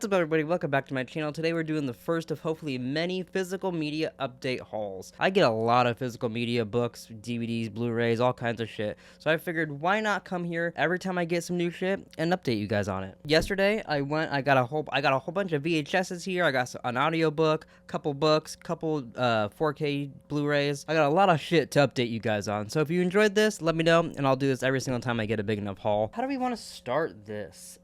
What's up, everybody? Welcome back to my channel. Today we're doing the first of hopefully many physical media update hauls. I get a lot of physical media, books, DVDs, Blu-rays, all kinds of shit. So I figured why not come here every time I get some new shit and update you guys on it. Yesterday I got a whole bunch of VHSs here. I got an audiobook, couple books, couple 4K Blu-rays. I got a lot of shit to update you guys on. So if you enjoyed this, let me know and I'll do this every single time I get a big enough haul. How do we want to start this?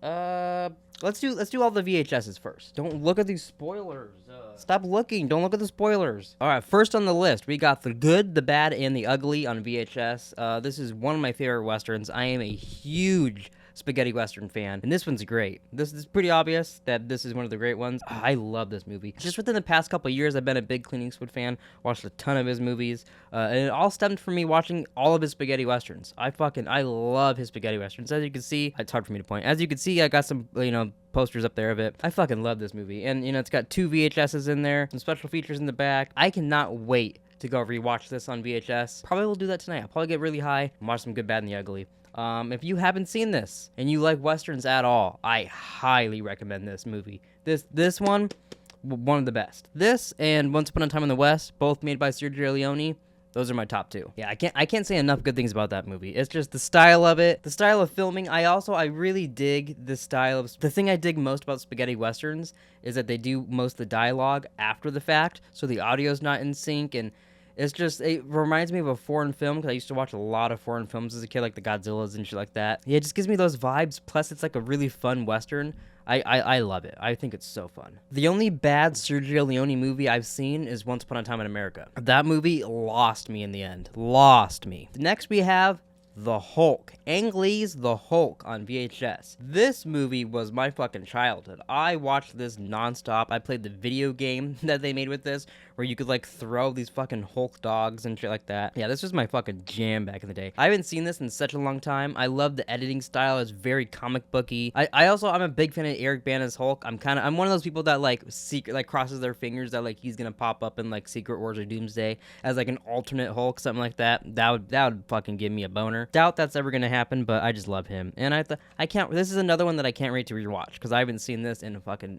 Let's do all the VHSs first. Don't look at these spoilers. Stop looking. Don't look at the spoilers. All right, first on the list, we got The Good, the Bad, and the Ugly on VHS. This is one of my favorite Westerns. I am a huge spaghetti Western fan, and this one's great. This is pretty obvious that this is one of the great ones. I love this movie. Just within the past couple of years, I've been a big Clint Eastwood fan, watched a ton of his movies, and it all stemmed from me watching all of his spaghetti Westerns. I love his spaghetti Westerns. As you can see, it's hard for me to point. As you can see, I got some, posters up there of it. I fucking love this movie, and, it's got 2 VHSs in there, some special features in the back. I cannot wait to go rewatch this on VHS. Probably will do that tonight. I'll probably get really high and watch some Good, Bad, and the Ugly. If you haven't seen this and you like Westerns at all, I highly recommend this movie. This one of the best. This and Once Upon a Time in the West, both made by Sergio Leone. Those are my top 2. Yeah, I can't say enough good things about that movie. It's just the style of it, the style of filming. I really dig the style of... The thing I dig most about spaghetti Westerns is that they do most of the dialogue after the fact, so the audio's not in sync, and it reminds me of a foreign film, because I used to watch a lot of foreign films as a kid, like the Godzillas and shit like that. Yeah, it just gives me those vibes, plus it's like a really fun Western. I love it. I think it's so fun. The only bad Sergio Leone movie I've seen is Once Upon a Time in America. That movie lost me in the end. Lost me. Next we have The Hulk. Ang Lee's The Hulk on VHS. This movie was my fucking childhood. I watched this nonstop. I played the video game that they made with this, where you could throw these fucking Hulk dogs and shit like that. Yeah, this was my fucking jam back in the day. I haven't seen this in such a long time. I love the editing style. It's very comic booky. I'm a big fan of Eric Bana's Hulk. I'm one of those people that crosses their fingers that he's gonna pop up in Secret Wars or Doomsday as an alternate Hulk, something like that. That would fucking give me a boner. Doubt that's ever gonna happen, but I just love him. And this is another one that I can't wait to rewatch, because I haven't seen this in a fucking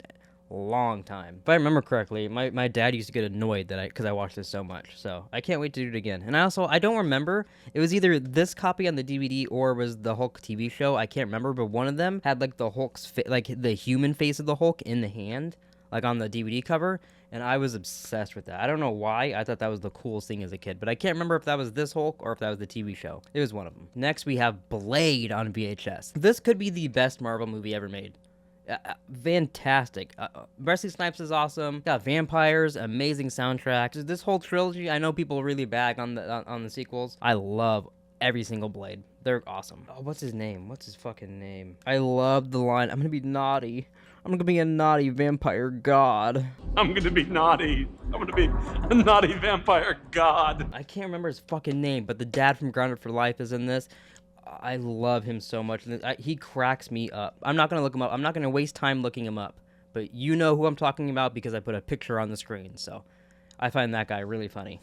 long time. If I remember correctly, my dad used to get annoyed because I watched this so much, so I can't wait to do it again. And I don't remember, it was either this copy on the DVD or it was the Hulk TV show, I can't remember, but one of them had the Hulk's the human face of the Hulk in the hand, on the DVD cover, and I was obsessed with that. I don't know why, I thought that was the coolest thing as a kid, but I can't remember if that was this Hulk or if that was the TV show. It was one of them. Next we have Blade on VHS. This could be the best Marvel movie ever made. Fantastic. Wesley Snipes is awesome. Got vampires, amazing soundtrack. This whole trilogy, I know people really bag on the sequels. I love every single Blade. They're awesome. Oh, what's his name? What's his fucking name? I love the line, I'm gonna be naughty. I'm gonna be a naughty vampire god. I'm gonna be naughty. I'm gonna be a naughty vampire god. I can't remember his fucking name, but the dad from Grounded for Life is in this. I love him so much. He cracks me up. I'm not gonna look him up. I'm not gonna waste time looking him up. But you know who I'm talking about because I put a picture on the screen. So I find that guy really funny.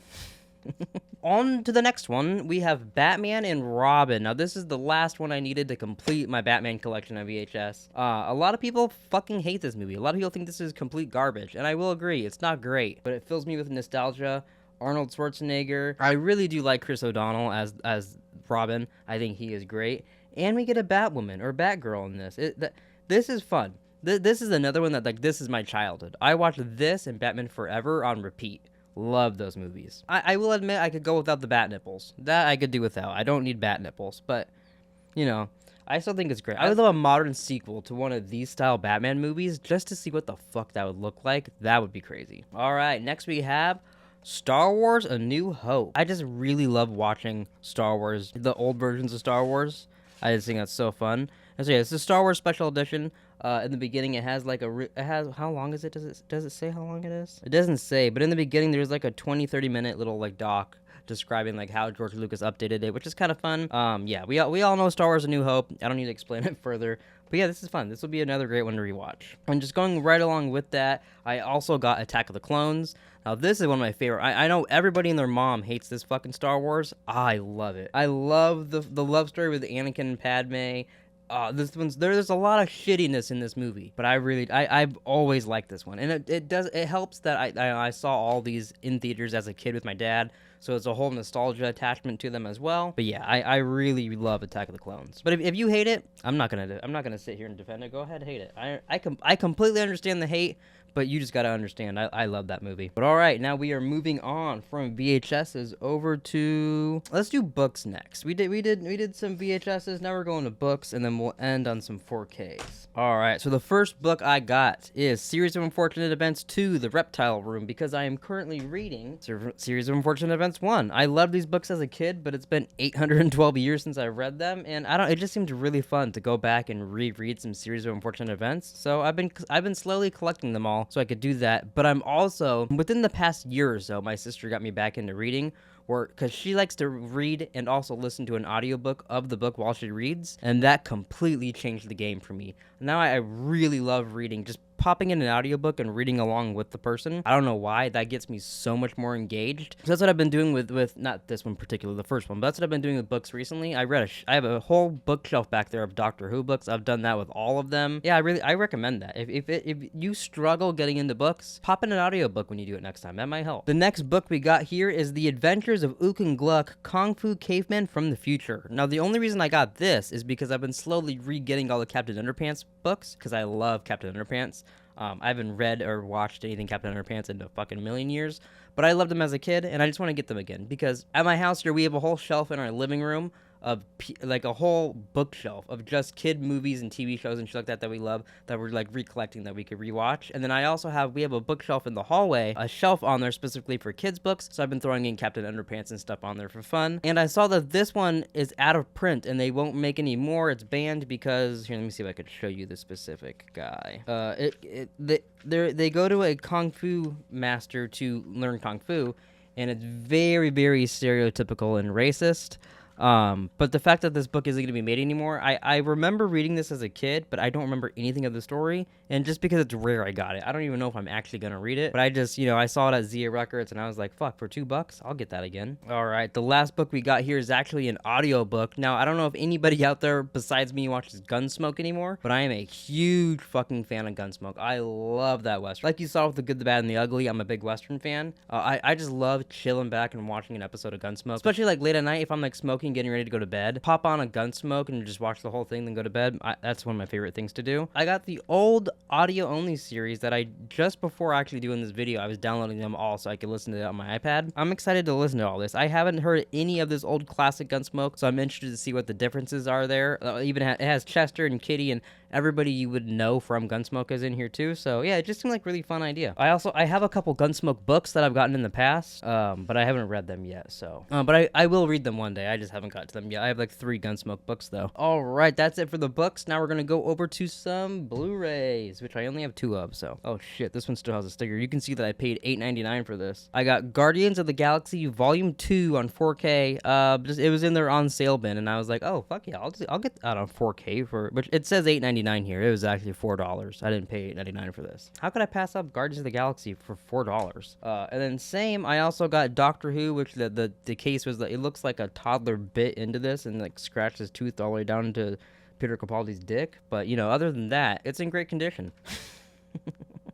On to the next one, we have Batman and Robin. Now, this is the last one I needed to complete my Batman collection on VHS. A lot of people fucking hate this movie. A lot of people think this is complete garbage, and I will agree, it's not great, but it fills me with nostalgia. Arnold Schwarzenegger. I really do like Chris O'Donnell as Robin. I think he is great. And we get a Batwoman or Batgirl in this. This is fun. This is another one that, this is my childhood. I watched this and Batman Forever on repeat. Love those movies. I will admit I could go without the bat nipples. That I could do without. I don't need bat nipples, but, I still think it's great. I would love a modern sequel to one of these style Batman movies just to see what the fuck that would look like. That would be crazy. All right, next we have Star Wars A New Hope. I just really love watching Star Wars, the old versions of Star Wars. I just think that's so fun. And so yeah, it's a Star Wars special edition. In the beginning, it has how long is it? Does it say how long it is? It doesn't say, but in the beginning, there's a 20-30 minute little doc describing how George Lucas updated it, which is kind of fun. Yeah, we all know Star Wars A New Hope. I don't need to explain it further. But yeah, this is fun. This will be another great one to rewatch. And just going right along with that, I also got Attack of the Clones. Now, this is one of my favorite. I know everybody and their mom hates this fucking Star Wars. I love it. I love the love story with Anakin and Padme. There's a lot of shittiness in this movie, but I've always liked this one, and it helps that I saw all these in theaters as a kid with my dad, so it's a whole nostalgia attachment to them as well. But yeah, I really love Attack of the Clones. But if you hate it, I'm not gonna sit here and defend it. Go ahead, hate it. I completely understand the hate. But you just gotta understand, I love that movie. But all right, now we are moving on from VHSs over to, let's do books next. We did some VHSs. Now we're going to books, and then we'll end on some 4Ks. All right, so the first book I got is Series of Unfortunate Events 2: The Reptile Room, because I am currently reading Series of Unfortunate Events 1. I loved these books as a kid, but it's been 812 years since I read them, and it just seemed really fun to go back and reread some Series of Unfortunate Events. So I've been slowly collecting them all, so I could do that. But I'm also, within the past year or so, my sister got me back into reading, because she likes to read and also listen to an audiobook of the book while she reads, and that completely changed the game for me. Now I really love reading, just popping in an audiobook and reading along with the person. I don't know why, that gets me so much more engaged. So that's what I've been doing with not this one particularly, the first one, but that's what I've been doing with books recently. I have a whole bookshelf back there of Doctor Who books. I've done that with all of them. Yeah, I recommend that. If you struggle getting into books, pop in an audiobook when you do it next time. That might help. The next book we got here is The Adventures of Ook and Gluck, Kung Fu Cavemen from the Future. Now, the only reason I got this is because I've been slowly re-getting all the Captain Underpants books, because I love Captain Underpants. I haven't read or watched anything Captain Underpants in a fucking million years, but I loved them as a kid, and I just want to get them again, because at my house here, we have a whole shelf in our living room of like a whole bookshelf of just kid movies and TV shows and shit like that we love, that we're like recollecting that we could rewatch. And then we have a bookshelf in the hallway, a shelf on there specifically for kids books, so I've been throwing in Captain Underpants and stuff on there for fun. And I saw that this one is out of print and they won't make any more. It's banned because, here, let me see if I could show you the specific guy. They go to a Kung Fu master to learn Kung Fu, and it's very, very stereotypical and racist. But the fact that this book isn't going to be made anymore, I remember reading this as a kid, but I don't remember anything of the story, and just because it's rare, I got it. I don't even know if I'm actually going to read it, but I just, I saw it at Zia Records, and I was like, fuck, for $2, I'll get that again. Alright, the last book we got here is actually an audiobook. Now, I don't know if anybody out there besides me watches Gunsmoke anymore, but I am a huge fucking fan of Gunsmoke. I love that Western. Like you saw with The Good, the Bad, and the Ugly, I'm a big Western fan. I just love chilling back and watching an episode of Gunsmoke, especially like late at night if I'm like smoking, getting ready to go to bed, pop on a Gunsmoke and just watch the whole thing, then go to bed. That's one of my favorite things to do. I got the old audio only series that I, just before actually doing this video, I was downloading them all so I could listen to it on my iPad. I'm excited to listen to all this. I haven't heard any of this old classic Gunsmoke, so I'm interested to see what the differences are there. It has Chester and Kitty and everybody you would know from Gunsmoke is in here too. So yeah, it just seemed like a really fun idea. I have a couple Gunsmoke books that I've gotten in the past, but I haven't read them yet. So, but I will read them one day. I just haven't got to them yet. I have like 3 Gunsmoke books though. All right, that's it for the books. Now we're gonna go over to some Blu-rays, which I only have 2 of. So, oh shit, this one still has a sticker. You can see that I paid $8.99 for this. I got Guardians of the Galaxy Volume 2 on 4K. It was in their on sale bin, and I was like, oh fuck yeah, I'll get that on 4K for. Which it says $8.99 here. It was actually $4. I didn't pay $8.99 for this. How could I pass up Guardians of the Galaxy for $4? And then same, I also got Doctor Who, which the case was that it looks like a toddler bit into this and like scratched his tooth all the way down into Peter Capaldi's dick. But other than that, it's in great condition.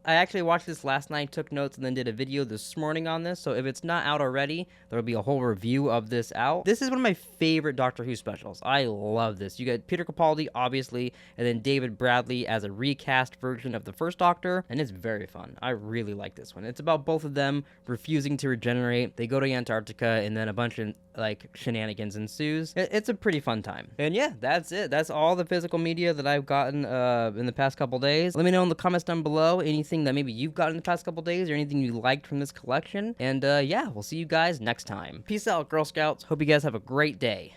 I actually watched this last night, took notes, and then did a video this morning on this, so if it's not out already, there'll be a whole review of this out. This is one of my favorite Doctor Who specials. I love this. You got Peter Capaldi, obviously, and then David Bradley as a recast version of the first Doctor, and it's very fun. I really like this one. It's about both of them refusing to regenerate. They go to Antarctica, and then a bunch of, like, shenanigans ensues. It's a pretty fun time. And yeah, that's it. That's all the physical media that I've gotten in the past couple days. Let me know in the comments down below anything that maybe you've got in the past couple days or anything you liked from this collection. And yeah, we'll see you guys next time. Peace out, Girl Scouts. Hope you guys have a great day.